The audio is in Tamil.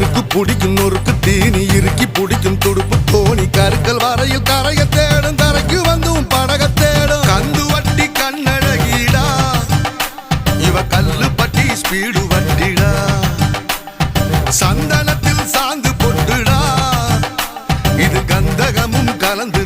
இருக்கு பிடிக்கும் நொறுக்கு தீனி இறுக்கி பிடிக்கும் துடுப்பு தோணி கருக்கல் வரையில் கரைய தேடும் கரைக்கு வந்தும் படக தேடும் கந்து வட்டி கண்ணழகிடா இவ கல்லு பட்டி ஸ்பீடு வட்டிடா சந்தனத்தில் சாந்து பொட்டுடா இது கந்தகமும் கலந்து